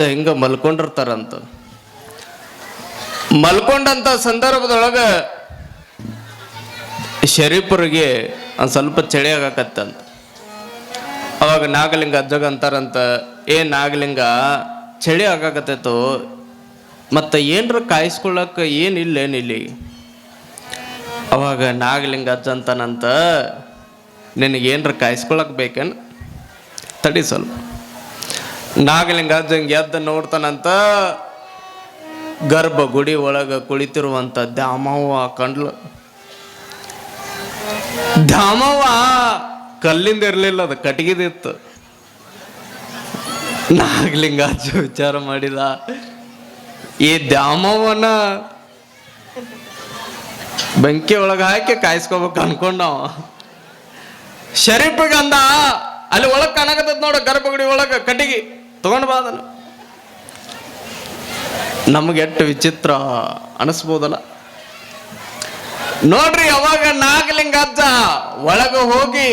ಹಿಂಗ ಮಲ್ಕೊಂಡಿರ್ತಾರಂತ. ಮಲ್ಕೊಂಡಂತ ಸಂದರ್ಭದೊಳಗ ಶರೀಫರಿಗೆ ಒಂದು ಸ್ವಲ್ಪ ಚಳಿ ಆಗಾಕತ್ತಂತ. ಅವಾಗ ನಾಗಲಿಂಗ ಅಜ್ಜಗ ಅಂತಾರಂತ, ನಾಗಲಿಂಗ ಚಳಿ ಆಗಾಕತ್ತೈತು, ಮತ್ತು ಏನರ ಕಾಯಿಸ್ಕೊಳ್ಳಕ್ಕೆ ಏನಿಲ್ಲೇನಿಲ್ಲಿ. ಅವಾಗ ನಾಗಲಿಂಗ ಅಜ್ಜ ಅಂತಾನಂತ, ನಿನಗೇನರ ಕಾಯಿಸ್ಕೊಳಕ್ ಬೇಕೇನು, ತಡಿ ಸ್ವಲ್ಪ. ನಾಗಲಿಂಗ ಅಜ್ಜ ಹಿಂಗೆ ಎದ್ದು ನೋಡ್ತಾನಂತ, ಗರ್ಭ ಗುಡಿ ಒಳಗೆ ಕುಳಿತಿರುವಂಥ ದ್ಯಾಮವ್ವ ಕಂಡ್ಲು. ದ್ಯಾಮವ್ವ ಕಲ್ಲಿಂದ ಇರಲಿಲ್ಲ, ಅದು ಕಟ್ಟಿಗೆದಿತ್ತು. ನಾಗಲಿಂಗ ಅಜ್ಜ ವಿಚಾರ ಮಾಡಿದ, ಈ ದ್ಯಾಮವ್ವನ ಬೆಂಕಿ ಒಳಗೆ ಹಾಕಿ ಕಾಯಿಸ್ಕೋಬೇಕು ಅನ್ಕೊಂಡವ. ಶರೀಫಿಗಂದ, ಅಲ್ಲಿ ಒಳಗೆ ಕಾಣಕತ್ತದ ನೋಡ ಗರ್ಭಗುಡಿ ಒಳಗೆ ಕಟ್ಟಿಗೆ ತಗೊಂಡು ಬಾದನು. ನಮ್ಗೆ ಎಷ್ಟು ವಿಚಿತ್ರ ಅನಿಸ್ಬೋದಲ್ಲ ನೋಡ್ರಿ. ಅವಾಗ ನಾಗಲಿಂಗ ಅಜ್ಜ ಒಳಗೆ ಹೋಗಿ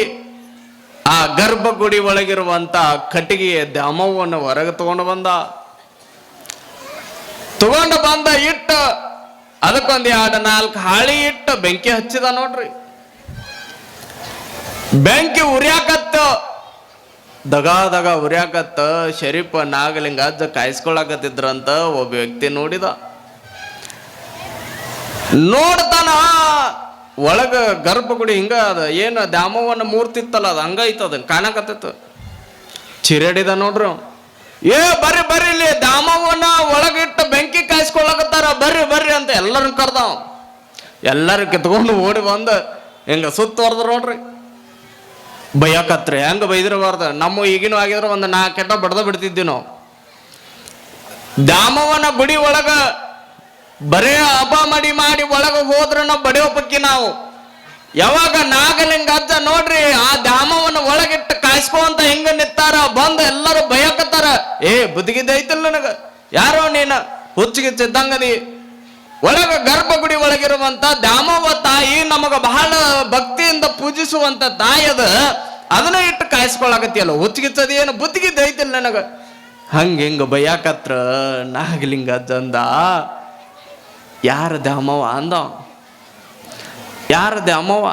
ಆ ಗರ್ಭಗುಡಿ ಒಳಗಿರುವಂತ ಕಟ್ಟಿಗೆ ದ್ಯಾಮವ್ವನ ಹೊರಗೆ ತಗೊಂಡು ಬಂದ ಇಟ್ಟು ಅದಕ್ಕೊಂದು 2-4 ಹಾಳಿ ಇಟ್ಟು ಬೆಂಕಿ ಹಚ್ಚಿದ ನೋಡ್ರಿ. ಬೆಂಕಿ ಉರಿಯಾಕತ್ತ, ದಗ ಉರಿಯಾಕತ್ತ. ಶರೀಫ ನಾಗಲಿಂಗ ಅಜ್ಜ ಕಾಯಿಸ್ಕೊಳಕತ್ತಿದ್ರಂತ. ಒಬ್ಬ ವ್ಯಕ್ತಿ ನೋಡ್ತಾನ, ಒಳಗ ಗರ್ಭಗುಡಿ ಹಿಂಗ ಅದ, ಏನು ದ್ಯಾಮವ್ವನ ಮೂರ್ತಿ ಇತ್ತಲ್ಲ, ಅದು ಹಂಗೈತದ ಕಾಣಕತ್ತಿತ್ತು. ಚಿರಡಿದ ನೋಡ್ರಿ, ಬರ್ರಿ ಬರ್ರಿ, ಇಲ್ಲಿ ದ್ಯಾಮವ್ವನ ಒಳಗಿಟ್ಟು ಬೆಂಕಿ ಕಾಯಿಸ್ಕೊಳಕತ್ತಾರ, ಬರ್ರಿ ಅಂತ ಎಲ್ಲರನ್ನ ಕರ್ದಾವ. ಎಲ್ಲರೂ ಕಿತ್ಕೊಂಡು ಓಡಿ ಬಂದು ಹಿಂಗ ಸುತ್ತುವರ್ದ್ರು ನೋಡ್ರಿ. ಬೈಯಕತ್ರಿ, ಹೆಂಗ ಬೈದಿರಬಾರ್ದ. ನಮ್ಮ ಈಗಿನೂ ಆಗಿದ್ರೆ ಒಂದು 4 ಕೆಟ್ಟ ಬಡ್ದ ಬಿಡ್ತಿದ್ವಿ ನಾವು. ದ್ಯಾಮವ್ವನ ಗುಡಿ ಒಳಗ ಬರೇ ಹಬ್ಬ ಮಾಡಿ ಒಳಗ ಹೋದ್ರ ನಾವು ಬಡಿಯೋ ಪಕ್ಕಿ ನಾವು. ಯಾವಾಗ ನಾಗಲಿಂಗ ಅಜ್ಜ ನೋಡ್ರಿ ಆ ದ್ಯಾಮವ್ವನ ಒಳಗಿಟ್ಟು ಕಾಯಿಸ್ಕೊಂತ ಹಿಂಗ ನಿತ್ತಾರ, ಬಂದು ಎಲ್ಲರೂ ಬಯಕತ್ತಾರ. ಬುದ್ಧಿಗಿದ್ದ ಐತಿಲ್ಲ ನನಗ, ಯಾರೋ ನೀನ ಹುಚ್ಚಿಗಿಚ್ಚಿದ್ದಂಗದಿ. ಒಳಗ ಗರ್ಭಗುಡಿ ಒಳಗಿರುವಂತ ದ್ಯಾಮವ್ವ ತಾಯಿ ನಮಗ ಬಹಳ ಭಕ್ತಿಯಿಂದ ಪೂಜಿಸುವಂತ ತಾಯಿ ಅದ, ಅದನ್ನ ಇಟ್ಟು ಕಾಯಿಸ್ಕೊಳಕತ್ತಿಯಲ್ಲ, ಹುಚ್ಚಿಗಿಚ್ಚದ ಏನು ಬುದ್ಧಿಗಿದ್ದ ಐತಿಲ್ಲ ನನಗ. ಹಿಂಗ ಬಯ್ಯಾಕತ್ರ ನಾಗಲಿಂಗ ಅಜ್ಜ ಅಂದ, ಯಾರ ದ್ಯಾಮವ್ವ ಅಂದ, ಯಾರ ದ್ಯಾಮವ್ವ.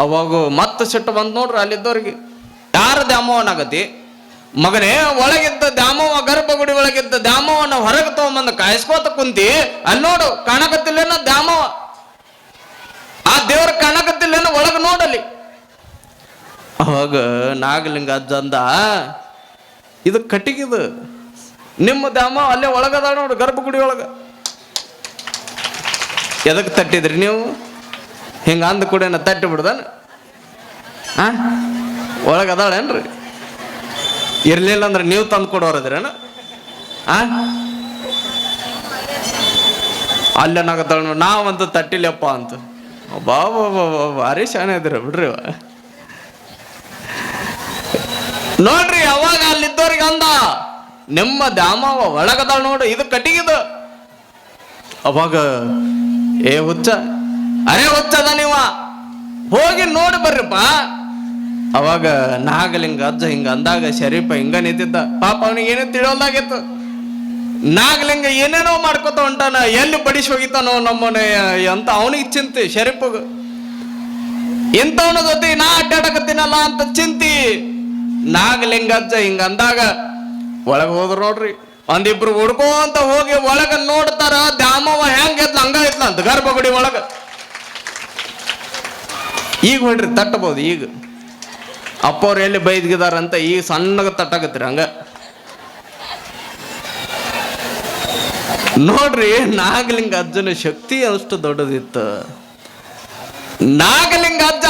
ಅವಾಗ ಮತ್ತೆ ಸಿಟ್ಟು ಬಂದ್ ನೋಡ್ರಿ ಅಲ್ಲಿದ್ದವ್ರಿಗೆ, ಯಾರ ದ್ಯಾಮವ್ವನಾಗತಿ ಮಗನೇ, ಒಳಗಿದ್ದ ದ್ಯಾಮವ್ವ ಗರ್ಭಗುಡಿ ಒಳಗಿದ್ದ ದ್ಯಾಮವ್ವನ ಹೊರಗೆ ತಗೊಂಬಂದು ಕಾಯಿಸ್ಕೋತ ಕುಂತಿ, ಅಲ್ಲಿ ನೋಡು ಕಾಣಕತ್ತಿಲ್ಲೇನ ದ್ಯಾಮವ್ವ, ಆ ದೇವ್ರ ಕಾಣಕತ್ತಿಲ್ಲೇನ ಒಳಗೆ ನೋಡಲಿ. ಅವಾಗ ನಾಗಲಿಂಗ ಅಜ್ಜ ಅಂದ, ಇದು ಕಟ್ಟಿಗಿದು, ನಿಮ್ಮ ದ್ಯಾಮವ್ವ ಅಲ್ಲೇ ಒಳಗದ ನೋಡು ಗರ್ಭಗುಡಿ ಒಳಗ. ಎದಕ್ಕೆ ತಟ್ಟಿದ್ರಿ ನೀವು? ಹಿಂಗ ಅಂದ ಕೂಡ ತಟ್ಟಿ ಬಿಡ್ದಾನ, ಒಳಗದಾಳೇನ್ರಿ? ಇರ್ಲಿಲ್ಲ ಅಂದ್ರೆ ನೀವು ತಂದು ಕೊಡೋರದ್ರೇನ? ಅಲ್ಲೇನಾಗತ್ತಾಳ, ನಾವಂತೂ ತಟ್ಟಿಲ್ಲಪ್ಪ ಅಂತ. ಬಾಬಾ ಭಾರಿ ಶಾನೆ ಇದ್ದೀರ ಬಿಡ್ರಿ. ನೋಡ್ರಿ ಅವಾಗ ಅಲ್ಲಿದ್ದವ್ರಿಗೆ ಅಂದ, ನಿಮ್ಮ ದ್ಯಾಮವ್ವ ಒಳಗದಾಳ ನೋಡು, ಇದು ಕಟ್ಟಿಗಿದು. ಅವಾಗ ಹುಚ್ಚ, ಹುಚ್ಚದ ನೀವ, ಹೋಗಿ ನೋಡಿ ಬರ್ರಿಪ್ಪ. ಅವಾಗ ನಾಗಲಿಂಗ ಅಜ್ಜ ಹಿಂಗ ಅಂದಾಗ ಶರೀಫ ಹಿಂಗ ನಿಂತಿದ್ದ. ಪಾಪ ಅವನಿಗೆ ಏನೋ ತಿಳಿಯೋದಾಗಿತ್ತು. ನಾಗಲಿಂಗ ಏನೇನೋ ಮಾಡ್ಕೊತ ಹೊಂಟಾನ, ಎಲ್ಲಿ ಬಡಿಸಿ ಹೋಗಿತಾನೋ ನಮ್ಮನೆ ಅಂತ ಅವನಿಗೆ ಚಿಂತೆ. ಶರೀಫಗ ಇಂಥವನ ಜೊತೆ ನಾ ಅಡ್ಡಾಡಕತ್ತೀನಲ್ಲ ಅಂತ ಚಿಂತಿ. ನಾಗಲಿಂಗ ಅಜ್ಜ ಹಿಂಗ ಅಂದಾಗ ಒಳಗೆ ಹೋದ್ರು ನೋಡ್ರಿ. ಒಂದಿಬ್ರು ಹುಡ್ಕೋಂತ ಹೋಗಿ ಒಳಗ ನೋಡ್ತಾರ, ದ್ಯಾಮವ್ವ ಹೆಂಗ ಎದ್ಲ ಹಂಗ ಇದ್ಲ ಅಂತ ಗರ್ಭಗುಡಿ ಒಳಗ. ಈಗ ಹೊಡ್ರಿ ತಟ್ಟಬಹುದು, ಈಗ ಅಪ್ಪವ್ರು ಎಲ್ಲಿ ಬೈದ್ಗಿದಾರಂತ ಈಗ ಸಣ್ಣಗ ತಟ್ಟಾಕತ್ರಿ ಹಂಗ. ನೋಡ್ರಿ ನಾಗಲಿಂಗ ಅಜ್ಜನ ಶಕ್ತಿ ಅಷ್ಟು ದೊಡ್ಡದಿತ್ತು. ನಾಗಲಿಂಗ ಅಜ್ಜ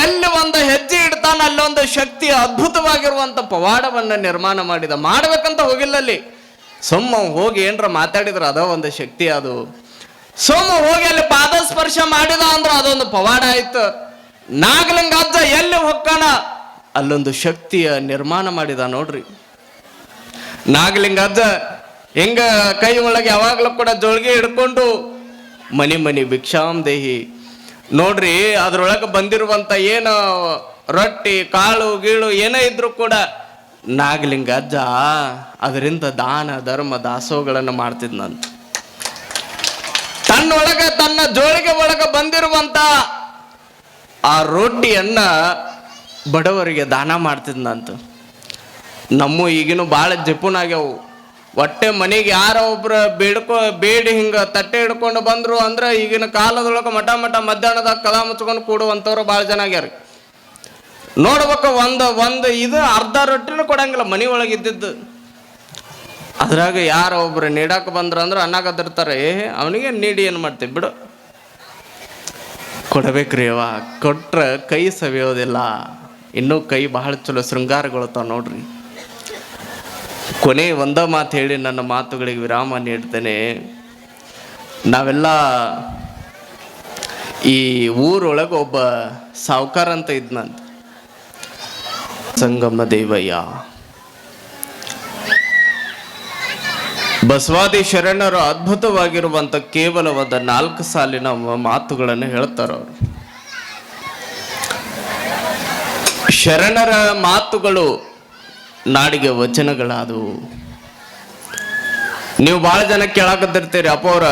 ಎಲ್ಲಿ ಒಂದು ಹೆಜ್ಜೆ ಇಡ್ತಾನ ಅಲ್ಲೊಂದು ಶಕ್ತಿ, ಅದ್ಭುತವಾಗಿರುವಂತ ಪವಾಡವನ್ನ ನಿರ್ಮಾಣ ಮಾಡಿದ. ಮಾಡ್ಬೇಕಂತ ಹೋಗಿಲ್ಲ ಅಲ್ಲಿ, ಸೊಮ್ಮ ಹೋಗಿ ಏನರ ಮಾತಾಡಿದ್ರ ಅದ ಒಂದು ಶಕ್ತಿ. ಅದು ಸೋಮ ಹೋಗಿ ಅಲ್ಲಿ ಪಾದ ಸ್ಪರ್ಶ ಮಾಡಿದ ಅಂದ್ರ ಅದೊಂದು ಪವಾಡ ಆಯ್ತು. ನಾಗಲಿಂಗ ಅಜ್ಜ ಎಲ್ಲಿ ಹೊಕ್ಕಾನ ಅಲ್ಲೊಂದು ಶಕ್ತಿಯ ನಿರ್ಮಾಣ ಮಾಡಿದ ನೋಡ್ರಿ. ನಾಗಲಿಂಗ ಅಜ್ಜ ಹಿಂಗ ಕೈ ಒಳಗೆ ಯಾವಾಗ್ಲೂ ಕೂಡ ಜೋಳಿಗೆ ಹಿಡ್ಕೊಂಡು ಮನಿ ಭಿಕ್ಷಾಂ ದೇಹಿ ನೋಡ್ರಿ. ಅದ್ರೊಳಗೆ ಬಂದಿರುವಂತ ಏನು ರೊಟ್ಟಿ ಕಾಳು ಗೀಳು ಏನೇ ಇದ್ರು ಕೂಡ ನಾಗಲಿಂಗ ಅಜ್ಜ ಅದರಿಂದ ದಾನ ಧರ್ಮ ದಾಸೋಹಗಳನ್ನು ಮಾಡ್ತಿದ್ನಂತ. ತನ್ನೊಳಗ ತನ್ನ ಜೋಳಿಗೆ ಒಳಗ ಬಂದಿರುವಂತ ಆ ರೊಟ್ಟಿಯನ್ನ ಬಡವರಿಗೆ ದಾನ ಮಾಡ್ತಿದ್ನಂತ. ನಮ್ಮ ಈಗಿನ ಭಾಳ ಜಪುನಾಗ್ಯಾವು. ಹೊಟ್ಟೆ ಮನೆಗೆ ಯಾರ ಒಬ್ರು ಬೇಡಿ ಹಿಂಗ ತಟ್ಟೆ ಹಿಡ್ಕೊಂಡು ಬಂದ್ರು ಅಂದ್ರೆ ಈಗಿನ ಕಾಲದೊಳಗೆ ಮಠ ಮಧ್ಯಾಹ್ನದಾಗ ಕದ ಮುಚ್ಕೊಂಡು ಕೂಡುವಂಥವ್ರು ಭಾಳ ಜನ ಆಗ್ಯಾರ. ನೋಡ್ಬೇಕು, ಒಂದು ಇದು ಅರ್ಧ ರೊಟ್ಟಿನೂ ಕೊಡಂಗಿಲ್ಲ ಮನೆ ಒಳಗೆ ಇದ್ದಿದ್ದು. ಅದ್ರಾಗ ಯಾರ ಒಬ್ರು ನೀಡಾಕ ಬಂದ್ರ ಅನ್ನಕತ್ತಿರ್ತಾರೆ, ಅವನಿಗೆ ನೀಡಿ ಏನು ಮಾಡ್ತೀವಿ ಬಿಡು, ಕೊಡಬೇಕ್ರಿ ಅವ, ಕೊಟ್ರ ಕೈ ಸವಿಯೋದಿಲ್ಲ. ಇನ್ನೂ ಕೈ ಬಹಳ ಚಲೋ ಶೃಂಗಾರಗೊಳ್ತಾವ ನೋಡ್ರಿ. ಕೊನೆ ಒಂದ ಮಾತು ಹೇಳಿ ನನ್ನ ಮಾತುಗಳಿಗೆ ವಿರಾಮ ನೀಡ್ತೇನೆ. ನಾವೆಲ್ಲ ಈ ಊರೊಳಗೆ ಒಬ್ಬ ಸಾವುಕಾರ ಅಂತ ಇದ್ನಂತ, ಸಂಗಮ ದೇವಯ್ಯ. ಬಸವಾದಿ ಶರಣರು ಅದ್ಭುತವಾಗಿರುವಂತ ಕೇವಲ ಒಂದು 4 ಸಾಲಿನ ಮಾತುಗಳನ್ನು ಹೇಳ್ತಾರ ಅವರು. ಶರಣರ ಮಾತುಗಳು ನಾಡಿಗೆ ವಚನಗಳಾದವು. ನೀವು ಬಹಳ ಜನ ಕೇಳಾಕತ್ತಿರ್ತೀರಿ, ಅಪ್ಪ ಅವ್ರ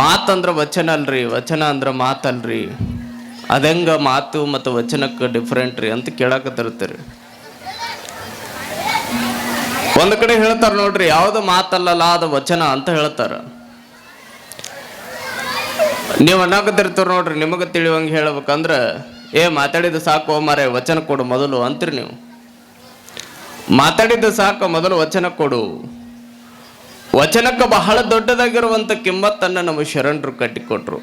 ಮಾತಂದ್ರ ವಚನ ಅಲ್ರಿ, ವಚನ ಅಂದ್ರ ಮಾತಲ್ರಿ, ಅದಂಗ ಮಾತು ಮತ್ತು ವಚನಕ್ಕೆ ಡಿಫ್ರೆಂಟ್ ರೀ ಅಂತ ಕೇಳಾಕತ್ತಿರ್ತೀರಿ. ಒಂದು ಕಡೆ ಹೇಳ್ತಾರ ನೋಡ್ರಿ, ಯಾವ್ದು ಮಾತಲ್ಲಲ್ಲ ಅದು ವಚನ ಅಂತ ಹೇಳ್ತಾರ. ನೀವು ಅನ್ನಕತ್ತಿರ್ತೀರ ನೋಡ್ರಿ, ನಿಮಗೆ ತಿಳಿಯುವಂಗೆ ಹೇಳ್ಬೇಕಂದ್ರ, ಮಾತಾಡಿದ ಸಾಕು ಮಾರೆ ವಚನ ಕೊಡು ಮೊದಲು ಅಂತೀರಿ ನೀವು. ಮಾತಾಡಿದ ಸಾಕು ಮೊದಲು ವಚನ ಕೊಡು. ವಚನಕ್ಕೆ ಬಹಳ ದೊಡ್ಡದಾಗಿರುವಂತ ಕಿಮ್ಮತ್ತನ್ನ ನಮ್ಮ ಶರಣರು ಕಟ್ಟಿಕೊಟ್ರು.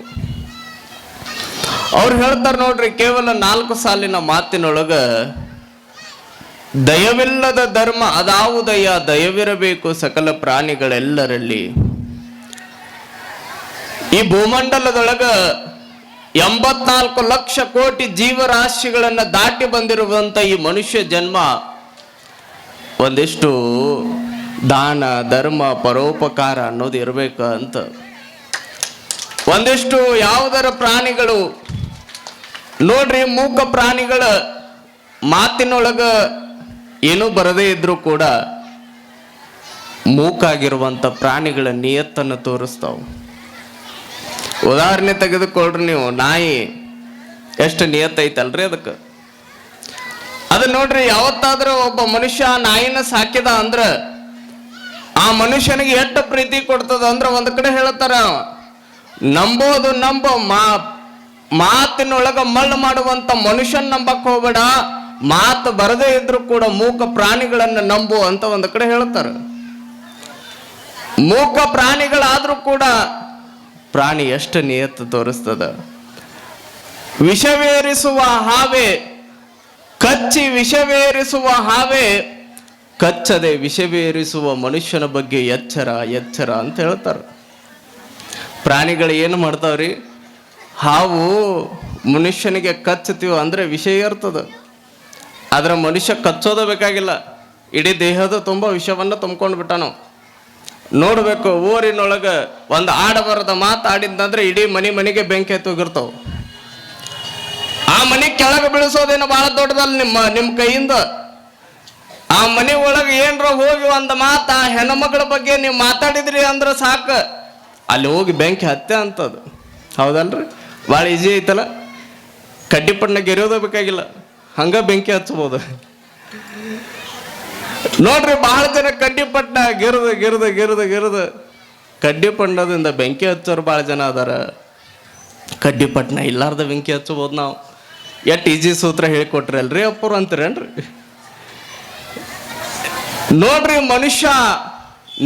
ಅವ್ರು ಹೇಳ್ತಾರ ನೋಡ್ರಿ, ಕೇವಲ 4 ಸಾಲಿನ ಮಾತಿನೊಳಗ, ದಯವಿಲ್ಲದ ಧರ್ಮ ಅದಾವುದಯ್ಯ, ದಯವಿರಬೇಕು ಸಕಲ ಪ್ರಾಣಿಗಳೆಲ್ಲರಲ್ಲಿ. ಈ ಭೂಮಂಡಲದೊಳಗ 84 ಲಕ್ಷ ಕೋಟಿ ಜೀವರಾಶಿಗಳನ್ನ ದಾಟಿ ಬಂದಿರುವಂತ ಈ ಮನುಷ್ಯ ಜನ್ಮ ಒಂದಿಷ್ಟು ದಾನ ಧರ್ಮ ಪರೋಪಕಾರ ಅನ್ನೋದು ಇರಬೇಕು ಅಂತ. ಒಂದಿಷ್ಟು ಯಾವುದರ ಪ್ರಾಣಿಗಳು ನೋಡ್ರಿ, ಮೂಕ ಪ್ರಾಣಿಗಳ ಮಾತಿನೊಳಗ ಏನೂ ಬರದೇ ಇದ್ರೂ ಕೂಡ ಮೂಕಾಗಿರುವಂತ ಪ್ರಾಣಿಗಳ ನಿಯತ್ತನ್ನು ತೋರಿಸ್ತಾವ. ಉದಾಹರಣೆ ತೆಗೆದುಕೊಳ್ರಿ ನೀವು, ನಾಯಿ ಎಷ್ಟು ನಿಯತ್ತೈತಲ್ರಿ ಅದಕ್ಕೆ. ಅದು ನೋಡ್ರಿ, ಯಾವತ್ತಾದ್ರೂ ಒಬ್ಬ ಮನುಷ್ಯ ನಾಯಿನ ಸಾಕಿದ ಅಂದ್ರ ಆ ಮನುಷ್ಯನಿಗೆ ಎಷ್ಟು ಪ್ರೀತಿ ಕೊಡ್ತದ ಅಂದ್ರ, ಒಂದ್ ಕಡೆ ಹೇಳ್ತಾರ, ನಂಬೋದು ಮಾತಿನೊಳಗ ಮಳ್ಳು ಮಾಡುವಂತ ಮನುಷ್ಯನ್ ನಂಬಕ್ ಹೋಗ್ಬೇಡ, ಮಾತು ಬರದೇ ಇದ್ರು ಕೂಡ ಮೂಕ ಪ್ರಾಣಿಗಳನ್ನ ನಂಬು ಅಂತ ಒಂದ್ ಕಡೆ ಹೇಳ್ತಾರ. ಮೂಕ ಪ್ರಾಣಿಗಳಾದ್ರೂ ಕೂಡ ಪ್ರಾಣಿ ಎಷ್ಟು ನಿಯತ್ತು ತೋರಿಸ್ತದ. ವಿಷವೇರಿಸುವ ಹಾವೇ ಕಚ್ಚಿ ವಿಷವೇರಿಸುವ ಹಾವೇ ಕಚ್ಚದೆ ವಿಷವೇರಿಸುವ ಮನುಷ್ಯನ ಬಗ್ಗೆ ಎಚ್ಚರ ಎಚ್ಚರ ಅಂತ ಹೇಳ್ತಾರೆ. ಪ್ರಾಣಿಗಳು ಏನು ಮಾಡ್ತಾವ್ರಿ, ಹಾವು ಮನುಷ್ಯನಿಗೆ ಕಚ್ಚತೀವ ಅಂದ್ರೆ ವಿಷ ಇರ್ತದ, ಆದ್ರೆ ಮನುಷ್ಯ ಕಚ್ಚೋದ ಬೇಕಾಗಿಲ್ಲ, ಇಡೀ ದೇಹದ ತುಂಬ ವಿಷವನ್ನ ತುಂಬ್ಕೊಂಡು ಬಿಟ್ಟಾನು. ನೋಡ್ಬೇಕು, ಊರಿನೊಳಗ ಒಂದು ಆಡಬಾರದ ಮಾತಾಡಿದ್ದಂದ್ರೆ ಇಡೀ ಮನೆಗೆ ಬೆಂಕಿ ಎತ್ತೋಗಿರ್ತಾವ. ಆ ಮನೆ ಕೆಳಗೆ ಬೀಳಿಸೋದೇನು ಬಹಳ ದೊಡ್ಡದಲ್ಲ ನಿಮ್ಮ ಕೈಯಿಂದ. ಆ ಮನೆ ಒಳಗೆ ಏನ್ರ ಹೋಗಿ ಒಂದು ಮಾತು ಆ ಹೆಣ್ಮಕ್ಳ ಬಗ್ಗೆ ನೀವು ಮಾತಾಡಿದ್ರಿ ಅಂದ್ರೆ ಸಾಕು, ಅಲ್ಲಿ ಹೋಗಿ ಬೆಂಕಿ ಹತ್ತೆ ಅಂತದು. ಹೌದಲ್ರಿ? ಭಾಳ ಈಜಿ ಐತಲ್ಲ, ಕಡ್ಡಿ ಪಟ್ಟಣ ಗೆರೆಯೋದ ಬೇಕಾಗಿಲ್ಲ, ಹಂಗ ಬೆಂಕಿ ಹಚ್ಚಬಹುದು. ನೋಡ್ರಿ, ಬಹಳ ಜನ ಕಡ್ಡಿ ಪಟ್ಟಣ ಗೆರದ ಕಡ್ಡಿ ಪಟ್ಟಣದಿಂದ ಬೆಂಕಿ ಹಚ್ಚೋರು ಬಹಳ ಜನ ಅದಾರ. ಕಡ್ಡಿ ಪಟ್ಟಣ ಇಲ್ಲಾರ್ದ ಬೆಂಕಿ ಹಚ್ಚಬಹುದು ನಾವು. ಎಷ್ಟು ಈಜಿ ಸೂತ್ರ ಹೇಳಿಕೊಟ್ರಿ ಅಲ್ರಿ ಅಪ್ಪರು ಅಂತೀರೇನ್ರಿ? ನೋಡ್ರಿ, ಮನುಷ್ಯ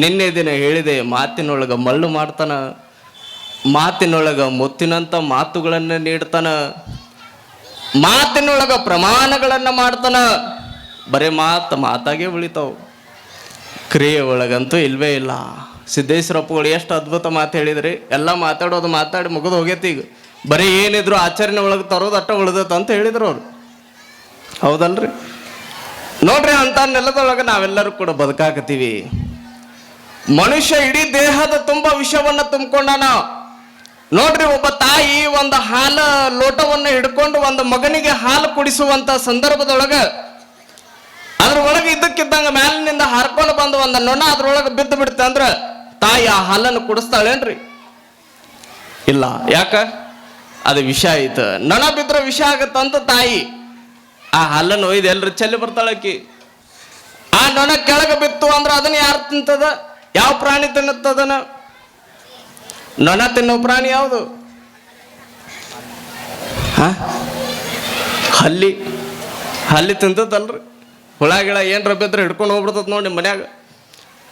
ನಿನ್ನೆ ದಿನ ಹೇಳಿದೆ, ಮಾತಿನೊಳಗ ಮಳ್ಳು ಮಾಡ್ತಾನ, ಮಾತಿನೊಳಗ ಮುತ್ತಿನಂತ ಮಾತುಗಳನ್ನ ನೀಡ್ತಾನ, ಮಾತಿನೊಳಗ ಪ್ರಮಾಣಗಳನ್ನ ಮಾಡ್ತಾನ. ಬರೇ ಮಾತಾಗೆ ಉಳಿತಾವ, ಕ್ರಿಯೆ ಒಳಗಂತೂ ಇಲ್ವೇ ಇಲ್ಲ. ಸಿದ್ದೇಶ್ವರಪ್ಪಗಳು ಎಷ್ಟು ಅದ್ಭುತ ಮಾತು ಹೇಳಿದ್ರಿ. ಎಲ್ಲ ಮಾತಾಡಿ ಮುಗಿದು ಹೋಗೈತಿ. ಈಗ ಬರೀ ಏನಿದ್ರು ಆಚರಣೆ ಒಳಗೆ ತರೋದು ಅಟ್ಟ ಉಳಿದತ್ತ ಅಂತ ಹೇಳಿದ್ರು ಅವ್ರು. ಹೌದಲ್ರಿ? ನೋಡ್ರಿ, ಅಂತ ನೆಲದೊಳಗೆ ನಾವೆಲ್ಲರೂ ಕೂಡ ಬದುಕಾಕತ್ತೀವಿ. ಮನುಷ್ಯ ಇಡೀ ದೇಹದ ತುಂಬ ವಿಷವನ್ನ ತುಂಬಿಕೊಂಡಾನ. ನೋಡ್ರಿ, ಒಬ್ಬ ತಾಯಿ ಒಂದು ಹಾಲು ಲೋಟವನ್ನು ಹಿಡ್ಕೊಂಡು ಒಂದು ಮಗನಿಗೆ ಹಾಲು ಕುಡಿಸುವಂತ ಸಂದರ್ಭದೊಳಗ ಅದ್ರೊಳಗೆ ಇದ್ದಕ್ಕಿದ್ದಂಗ ಮ್ಯಾಲಿನಿಂದ ಹರ್ಕೊಂಡು ಬಂದು ಒಂದ ನೊಣ ಅದ್ರೊಳಗೆ ಬಿದ್ದು ಬಿಡುತ್ತೆ ಅಂದ್ರ ತಾಯಿ ಆ ಹಾಲನ್ನು ಕುಡಿಸ್ತಾಳೇನ್ರಿ? ಇಲ್ಲ. ಯಾಕ? ಅದು ವಿಷ ಐತ. ನೊಣ ಬಿದ್ರ ವಿಷ ಆಗತ್ತಂತ ತಾಯಿ ಆ ಹಾಲನ್ನು ಒಯ್ದು ಎಲ್ರು ಚೆಲ್ಲಿ ಬರ್ತಾಳಕಿ. ಆ ನೊಣ ಕೆಳಗೆ ಬಿತ್ತು ಅಂದ್ರ ಅದನ್ನ ಯಾರು ತಿಂತದ? ಯಾವ ಪ್ರಾಣಿ ತಿನ್ನುತ್ತದನ? ನೊಣ ತಿನ್ನೋ ಪ್ರಾಣಿ ಯಾವುದು? ಹಲ್ಲಿ. ಹಲ್ಲಿ ತಿಂತದಲ್ರಿ. ಹುಳ ಗಿಳ ಏನ್ರ ಬಿದ್ರೆ ಹಿಡ್ಕೊಂಡು ಹೋಗ್ಬಿಡ್ತದ ನೋಡಿ ನಿಮ್ಮ ಮನ್ಯಾಗ.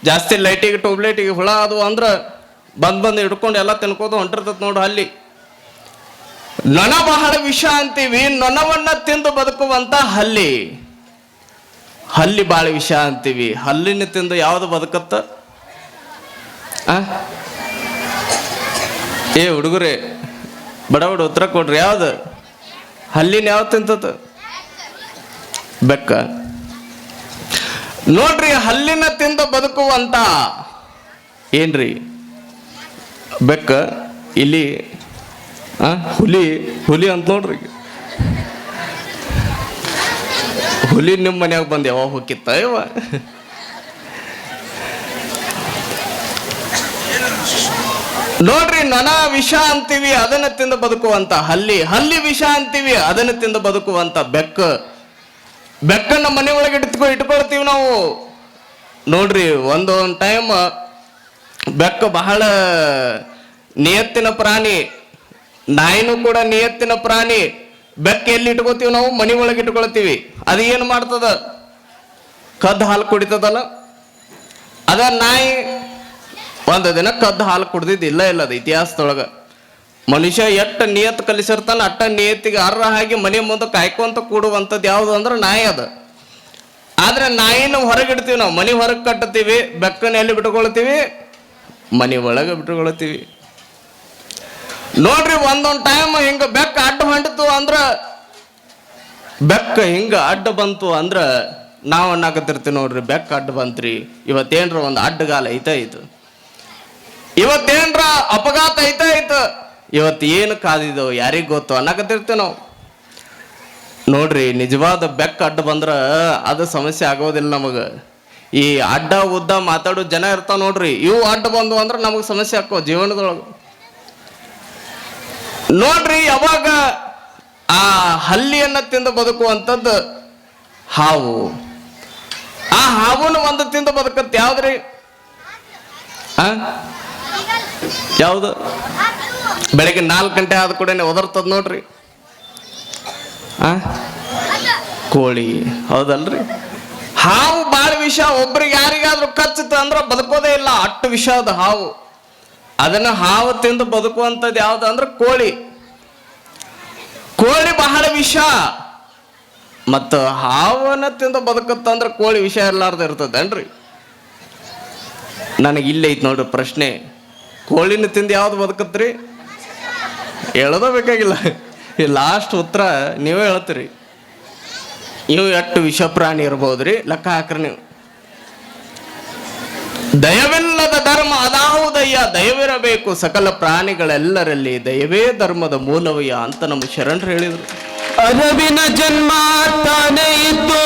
ಜಾಸ್ತಿ ಲೈಟಿಗೆ ಟ್ಯೂಬ್ಲೈಟಿಗೆ ಹುಳ ಅದು ಅಂದ್ರ ಬಂದು ಹಿಡ್ಕೊಂಡು ಎಲ್ಲ ತಿನ್ಕೋದು ಹೊಂಟಿರ್ತದ ನೋಡು ಹಲ್ಲಿ. ನೊಣ ಬಹಳ ವಿಷ ಅಂತೀವಿ. ನೊಣವನ್ನ ತಿಂದು ಬದುಕುವಂತ ಹಲ್ಲಿ. ಹಲ್ಲಿ ಬಹಳ ವಿಷ ಅಂತೀವಿ. ಹಲ್ಲಿನ ತಿಂದು ಯಾವ್ದು ಬದುಕತ್ತ? ಏ ಹುಡುಗರೇ, ಬಡ ಬಡ ಉತ್ತರ ಕೊಡ್ರಿ. ಯಾವ್ದು? ಹಲ್ಲಿನ ಯಾವ್ದು ತಿಂತದ? ಬೆಕ್ಕ. ನೋಡ್ರಿ, ಹಲ್ಲಿನ ತಿಂದು ಬದುಕುವಂತ ಏನ್ರಿ? ಬೆಕ್ಕ. ಇಲ್ಲಿ ಹುಲಿ. ಹುಲಿ ಅಂತ ನೋಡ್ರಿ. ಹುಲಿ ನಿಮ್ಮ ಮನ್ಯಾಗ ಬಂದು ಯಾವಾಗ ಹೋಗಿತ್ತ ಇವ? ನೋಡ್ರಿ, ನೊಣ ವಿಷ ಅಂತೀವಿ, ಅದನ್ನ ತಿಂದು ಬದುಕುವಂತ ಹಲ್ಲಿ. ಹಲ್ಲಿ ವಿಷ ಅಂತೀವಿ, ಅದನ್ನ ತಿಂದು ಬದುಕುವಂತ ಬೆಕ್ಕ. ಬೆಕ್ಕನ್ನ ಮನೆ ಒಳಗೆ ಇಟ್ಕೊಳ್ತೀವಿ ನಾವು. ನೋಡ್ರಿ, ಒಂದೊಂದು ಟೈಮ್ ಬೆಕ್ಕ ಬಹಳ ನಿಯತ್ತಿನ ಪ್ರಾಣಿ. ನಾಯಿನೂ ಕೂಡ ನಿಯತ್ತಿನ ಪ್ರಾಣಿ. ಬೆಕ್ಕ ಎಲ್ಲಿ ಇಟ್ಕೋತೀವಿ ನಾವು? ಮನೆ ಒಳಗೆ ಇಟ್ಕೊಳ್ತೀವಿ. ಅದು ಏನು ಮಾಡ್ತದ? ಕದ್ದು ಹಾಲು ಕುಡಿತದಲ್ಲ. ಅದ ನಾಯಿ ಒಂದು ದಿನ ಕದ್ದು ಹಾಲು ಕುಡ್ದಿದ್ದಿಲ್ಲ. ಇಲ್ಲ ಅದು ಇತಿಹಾಸದೊಳಗ. ಮನುಷ್ಯ ಎಟ್ಟ ನಿಯತ್ ಕಲಿಸಿರ್ತಾನ ಅಟ್ಟ ನಿಯತ್ತಿಗೆ ಅರ್ಹ ಆಗಿ ಮನೆ ಮುಂದೆ ಕಾಯ್ಕೊಂತ ಕೂಡುವಂಥದ್ದು ಯಾವುದು ಅಂದ್ರೆ ನಾಯಿ ಅದ. ಆದ್ರೆ ನಾಯಿನ ಹೊರಗಿಡ್ತೀವಿ ನಾವು. ಮನೆ ಹೊರಗೆ ಕಟ್ಟತೀವಿ. ಬೆಕ್ಕನ ಎಲ್ಲಿ ಬಿಟ್ಕೊಳ್ತೀವಿ? ಮನೆ ಒಳಗೆ ಬಿಟ್ಕೊಳ್ತೀವಿ. ನೋಡ್ರಿ, ಒಂದೊಂದು ಟೈಮ್ ಹಿಂಗ ಬೆಕ್ಕ ಅಡ್ಡ ಹೊಂಟಿತು ಅಂದ್ರ, ಬೆಕ್ಕ ಹಿಂಗ ಅಡ್ಡ ಬಂತು ಅಂದ್ರ ನಾವು ಅನ್ನಾಕತ್ತಿರ್ತೀವಿ ನೋಡ್ರಿ, ಬೆಕ್ಕ ಅಡ್ಡ ಬಂತ್ರಿ, ಇವತ್ತೇನ್ರ ಒಂದು ಅಡ್ಡಗಾಲ ಐತಾಯ್ತು, ಇವತ್ತೇನ್ರ ಅಪಘಾತ ಐತಾಯ್ತು, ಇವತ್ತು ಏನು ಕಾದಿದೋ ಯಾರಿಗ ಗೊತ್ತು ಅನ್ನಕತ್ತಿರ್ತೀವಿ ನಾವು. ನೋಡ್ರಿ, ನಿಜವಾದ ಬೆಕ್ಕ ಅಡ್ಡ ಬಂದ್ರ ಅದು ಸಮಸ್ಯೆ ಆಗೋದಿಲ್ಲ ನಮಗ. ಈ ಅಡ್ಡ ಉದ್ದ ಮಾತಾಡೋ ಜನ ಇರ್ತಾವ ನೋಡ್ರಿ, ಇವು ಅಡ್ಡ ಬಂದು ಅಂದ್ರೆ ನಮಗ್ ಸಮಸ್ಯೆ ಆಕ್ಕೋ ಜೀವನದೊಳಗ. ನೋಡ್ರಿ, ಯಾವಾಗ ಆ ಹಲ್ಲಿಯನ್ನ ತಿಂದು ಬದುಕುವಂಥದ್ದು ಹಾವು. ಆ ಹಾವುನ ಒಂದು ತಿಂದು ಬದುಕತ್ ಯಾವ್ದ್ರಿ? ಯಾವ್ದು? ಬೆಳಗ್ಗೆ 4 ಗಂಟೆ ಆದ ಕೂಡ ಒದರ್ತದ ನೋಡ್ರಿ. ಕೋಳಿ. ಹೌದಲ್ರಿ? ಹಾವು ಬಾಳ ವಿಷ. ಒಬ್ರಿಗೆ ಯಾರಿಗಾದ್ರೂ ಕಚ್ಚುತ್ತ ಅಂದ್ರ ಬದುಕೋದೇ ಇಲ್ಲ, ಅಟ್ಟು ವಿಷ ಅದು ಹಾವು. ಅದನ್ನ ಹಾವು ತಿಂದು ಬದುಕುವಂಥದ್ದು ಯಾವ್ದು ಅಂದ್ರೆ ಕೋಳಿ. ಕೋಳಿ ಬಹಳ ವಿಷ. ಮತ್ತು ಹಾವನ್ನ ತಿಂದು ಬದುಕತ್ತಂದ್ರ ಕೋಳಿ ವಿಷ ಇರ್ಲಾರ್ದ ಇರ್ತದೇನ್ರಿ? ನನಗೆ ಇಲ್ಲೇ ಐತಿ ನೋಡ್ರಿ ಪ್ರಶ್ನೆ. ಕೋಳಿನ ತಿಂದು ಯಾವ್ದು ಬದುಕತ್ರಿ? ಹೇಳೋದ ಬೇಕಾಗಿಲ್ಲ. ಈ ಲಾಸ್ಟ್ ಉತ್ತರ ನೀವೇ ಹೇಳ್ತೀರಿ. ನೀವು ಎಷ್ಟು ವಿಷ ಪ್ರಾಣಿ ಇರ್ಬೋದ್ರಿ, ಲೆಕ್ಕ ಹಾಕ್ರಿ ನೀವು. ದಯವಿಲ್ಲದ ಧರ್ಮ ಅದಾವುದಯ್ಯ, ದಯವಿರಬೇಕು ಸಕಲ ಪ್ರಾಣಿಗಳೆಲ್ಲರಲ್ಲಿ, ದಯವೇ ಧರ್ಮದ ಮೂಲವಯ್ಯ ಅಂತ ನಮ್ಮ ಶರಣರು ಹೇಳಿದ್ರು. ಅರವಿನ ಜನ್ಮ ತಾನೇ ಇದ್ದು